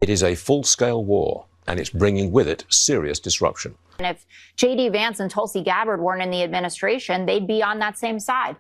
It is a full-scale war, and it's bringing with it serious disruption. And if J.D. Vance and Tulsi Gabbard weren't in the administration, they'd be on that same side.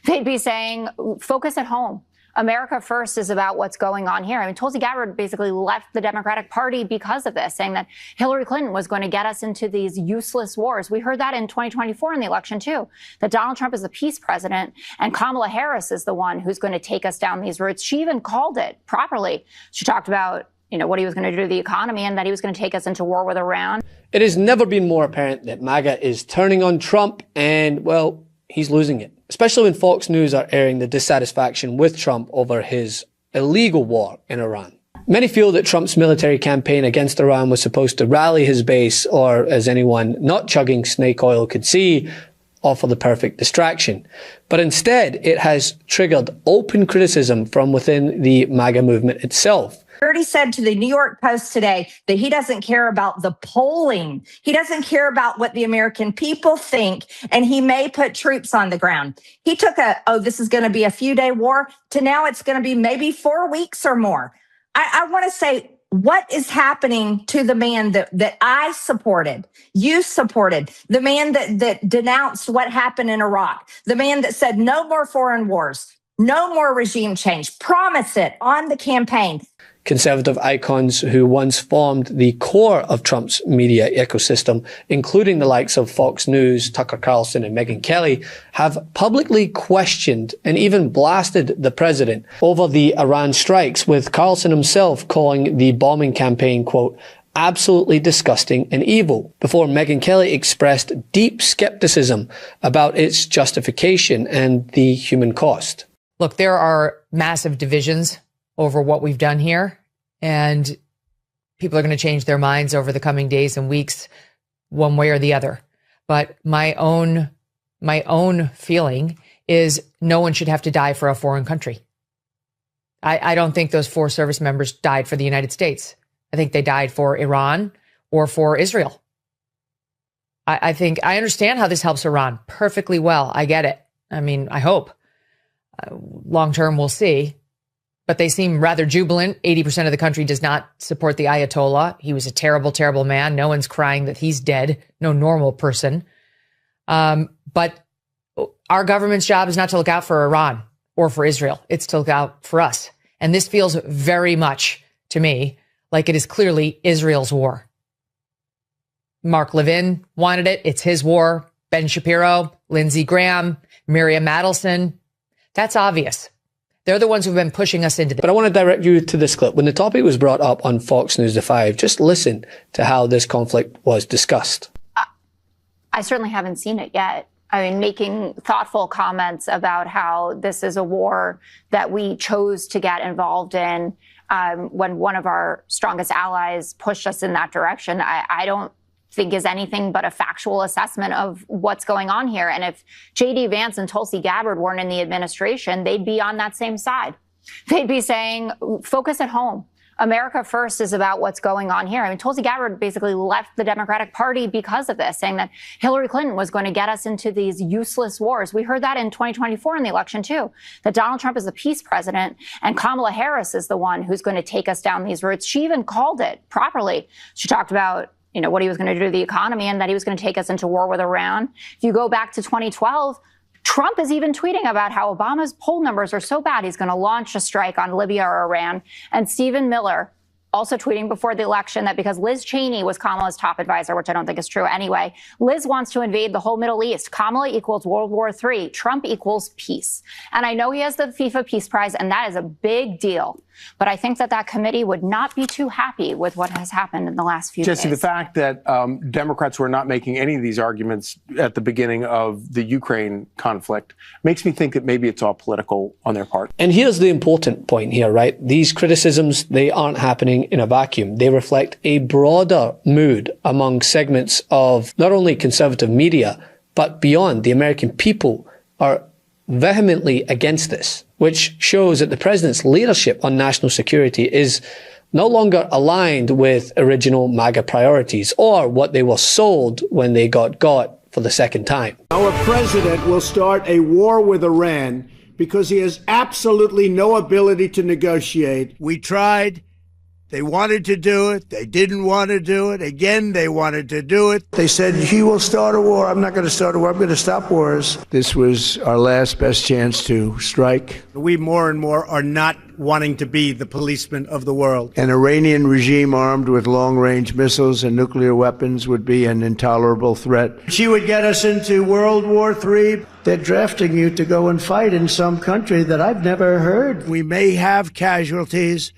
They'd be saying, focus at home. America first is about what's going on here. I mean, Tulsi Gabbard basically left the Democratic Party because of this, saying that Hillary Clinton was going to get us into these useless wars. We heard that in 2024 in the election, too, that Donald Trump is the peace president and Kamala Harris is the one who's going to take us down these routes. She even called it properly. She talked about, what he was going to do to the economy and that he was going to take us into war with Iran. It has never been more apparent that MAGA is turning on Trump and, well, he's losing it, especially when Fox News are airing the dissatisfaction with Trump over his illegal war in Iran. Many feel that Trump's military campaign against Iran was supposed to rally his base, or as anyone not chugging snake oil could see, offer the perfect distraction. But instead, it has triggered open criticism from within the MAGA movement itself. He said to the New York Post today that he doesn't care about the polling. He doesn't care about what the American people think, and he may put troops on the ground. He took this is going to be a few-day war, to now it's going to be maybe 4 weeks or more. I want to say, what is happening to the man that I supported, you supported, the man that denounced what happened in Iraq, the man that said no more foreign wars, no more regime change, promise it on the campaign. Conservative icons who once formed the core of Trump's media ecosystem, including the likes of Fox News, Tucker Carlson, and Megyn Kelly, have publicly questioned and even blasted the president over the Iran strikes, with Carlson himself calling the bombing campaign, quote, absolutely disgusting and evil, before Megyn Kelly expressed deep skepticism about its justification and the human cost. Look, there are massive divisions over what we've done here, and people are going to change their minds over the coming days and weeks, one way or the other. But my own feeling is no one should have to die for a foreign country. I don't think those 4 service members died for the United States. I think they died for Iran or for Israel. I think I understand how this helps Iran perfectly well. I get it. I mean, I hope. Long term, we'll see. But they seem rather jubilant. 80% of the country does not support the Ayatollah. He was a terrible, terrible man. No one's crying that he's dead. No normal person. But our government's job is not to look out for Iran or for Israel. It's to look out for us. And this feels very much to me like it is clearly Israel's war. Mark Levin wanted it. It's his war. Ben Shapiro, Lindsey Graham, Miriam Adelson. That's obvious. They're the ones who've been pushing us into this. But I want to direct you to this clip. When the topic was brought up on Fox News The 5, just listen to how this conflict was discussed. I certainly haven't seen it yet. I mean, making thoughtful comments about how this is a war that we chose to get involved in when one of our strongest allies pushed us in that direction, I don't think is anything but a factual assessment of what's going on here. And if J.D. Vance and Tulsi Gabbard weren't in the administration, they'd be on that same side. They'd be saying, focus at home. America first is about what's going on here. I mean, Tulsi Gabbard basically left the Democratic Party because of this, saying that Hillary Clinton was going to get us into these useless wars. We heard that in 2024 in the election, too, that Donald Trump is the peace president and Kamala Harris is the one who's going to take us down these routes. She even called it properly. She talked about what he was going to do to the economy and that he was going to take us into war with Iran. If you go back to 2012, Trump is even tweeting about how Obama's poll numbers are so bad, he's going to launch a strike on Libya or Iran. And Stephen Miller also tweeting before the election that because Liz Cheney was Kamala's top advisor, which I don't think is true anyway, Liz wants to invade the whole Middle East. Kamala equals World War III. Trump equals peace. And I know he has the FIFA Peace Prize, and that is a big deal. But I think that committee would not be too happy with what has happened in the last few days. Jesse, the fact that Democrats were not making any of these arguments at the beginning of the Ukraine conflict makes me think that maybe it's all political on their part. And here's the important point here, right? These criticisms, they aren't happening in a vacuum. They reflect a broader mood among segments of not only conservative media, but beyond. The American people are vehemently against this, which shows that the president's leadership on national security is no longer aligned with original MAGA priorities or what they were sold when they got for the second time. Our president will start a war with Iran because he has absolutely no ability to negotiate. We tried, They wanted to do it. They didn't want to do it. Again, they wanted to do it. They said, he will start a war. I'm not going to start a war. I'm going to stop wars. This was our last best chance to strike. We more and more are not wanting to be the policemen of the world. An Iranian regime armed with long-range missiles and nuclear weapons would be an intolerable threat. She would get us into World War III. They're drafting you to go and fight in some country that I've never heard. We may have casualties.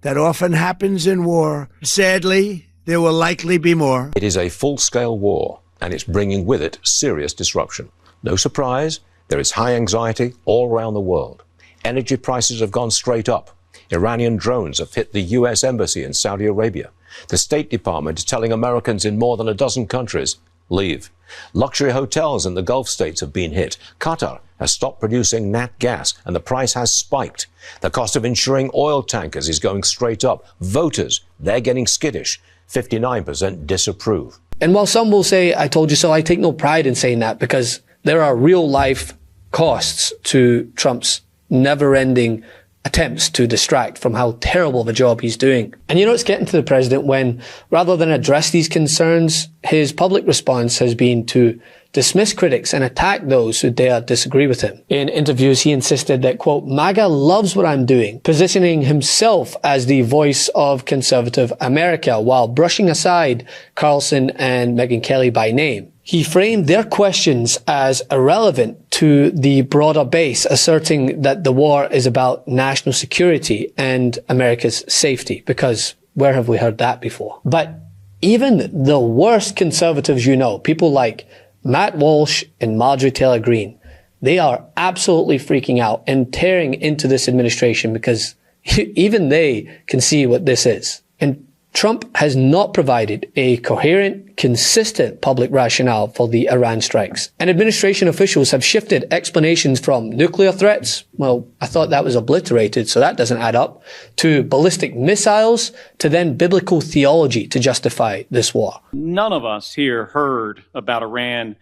That often happens in war. Sadly, there will likely be more. It is a full-scale war, and it's bringing with it serious disruption. No surprise, there is high anxiety all around the world. Energy prices have gone straight up. Iranian drones have hit the U.S. Embassy in Saudi Arabia. The State Department is telling Americans in more than a dozen countries, leave. Luxury hotels in the Gulf states have been hit. Qatar has stopped producing nat gas, and the price has spiked. The cost of insuring oil tankers is going straight up. Voters, they're getting skittish. 59% disapprove. And while some will say, I told you so, I take no pride in saying that, because there are real life costs to Trump's never-ending attempts to distract from how terrible of a job he's doing. And it's getting to the president when, rather than address these concerns, his public response has been to dismiss critics and attack those who dare disagree with him. In interviews, he insisted that, quote, MAGA loves what I'm doing, positioning himself as the voice of conservative America while brushing aside Carlson and Megyn Kelly by name. He framed their questions as irrelevant to the broader base, asserting that the war is about national security and America's safety, because where have we heard that before? But even the worst conservatives people like Matt Walsh and Marjorie Taylor Greene, they are absolutely freaking out and tearing into this administration because even they can see what this is. And Trump has not provided a coherent, consistent public rationale for the Iran strikes. And administration officials have shifted explanations from nuclear threats, well, I thought that was obliterated, so that doesn't add up, to ballistic missiles, to then biblical theology to justify this war. None of us here heard about Iran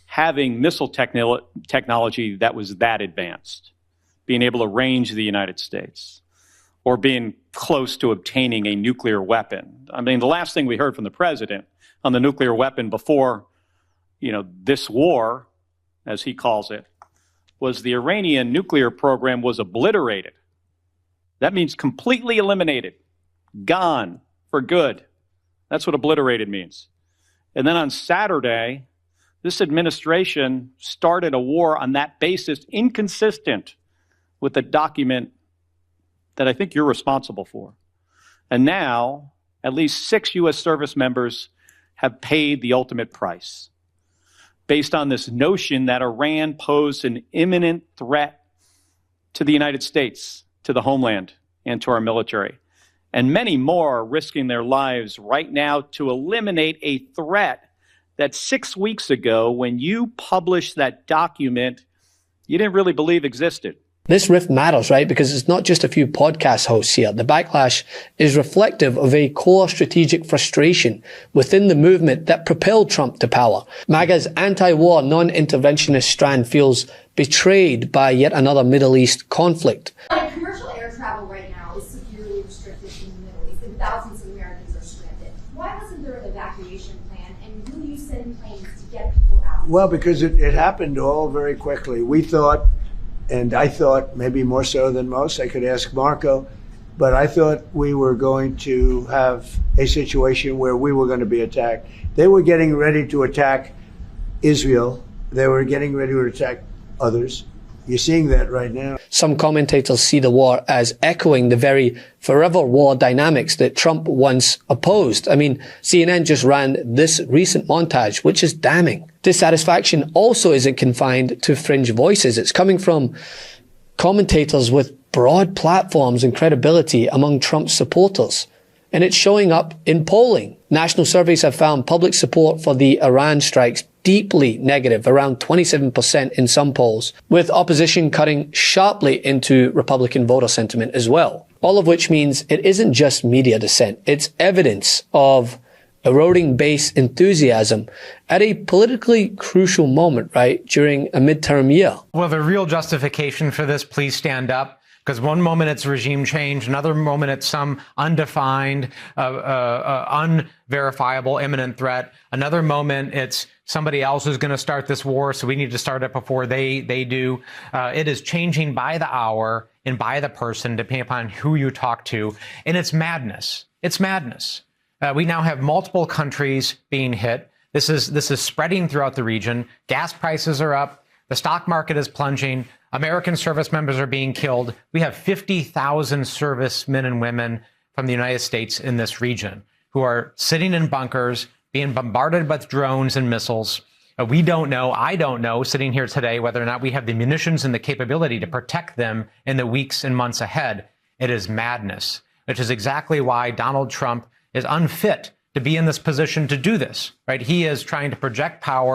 having missile technology that was that advanced, being able to range the United States, or being close to obtaining a nuclear weapon. I mean, the last thing we heard from the president on the nuclear weapon before, this war, as he calls it, was the Iranian nuclear program was obliterated. That means completely eliminated, gone for good. That's what obliterated means. And then on Saturday, this administration started a war on that basis, inconsistent with the document that I think you're responsible for. And now, at least 6 U.S. service members have paid the ultimate price based on this notion that Iran posed an imminent threat to the United States, to the homeland, and to our military. And many more are risking their lives right now to eliminate a threat that 6 weeks ago, when you published that document, you didn't really believe existed. This rift matters, right? Because it's not just a few podcast hosts here. The backlash is reflective of a core strategic frustration within the movement that propelled Trump to power. MAGA's anti-war, non-interventionist strand feels betrayed by yet another Middle East conflict. Commercial air travel right now is severely restricted in the Middle East, and thousands of Americans are stranded. Why wasn't there an evacuation plan, and will you send planes to get people out? Well, because it happened all very quickly. We thought, and I thought maybe more so than most, I could ask Marco, but I thought we were going to have a situation where we were going to be attacked. They were getting ready to attack Israel. They were getting ready to attack others. You're seeing that right now. Some commentators see the war as echoing the very forever war dynamics that Trump once opposed. I mean, CNN just ran this recent montage, which is damning. Dissatisfaction also isn't confined to fringe voices. It's coming from commentators with broad platforms and credibility among Trump's supporters. And it's showing up in polling. National surveys have found public support for the Iran strikes deeply negative, around 27% in some polls, with opposition cutting sharply into Republican voter sentiment as well. All of which means it isn't just media dissent. It's evidence of eroding base enthusiasm at a politically crucial moment, right, during a midterm year. Well, the real justification for this, please stand up, Because one moment it's regime change, another moment it's some undefined, unverifiable imminent threat. Another moment it's somebody else who's going to start this war, so we need to start it before they do. It is changing by the hour and by the person, depending upon who you talk to. And it's madness. It's madness. We now have multiple countries being hit. This is spreading throughout the region. Gas prices are up. The stock market is plunging. American service members are being killed. We have 50,000 servicemen and women from the United States in this region who are sitting in bunkers, being bombarded with drones and missiles. We don't know, I don't know, sitting here today, whether or not we have the munitions and the capability to protect them in the weeks and months ahead. It is madness, which is exactly why Donald Trump is unfit to be in this position to do this, right? He is trying to project power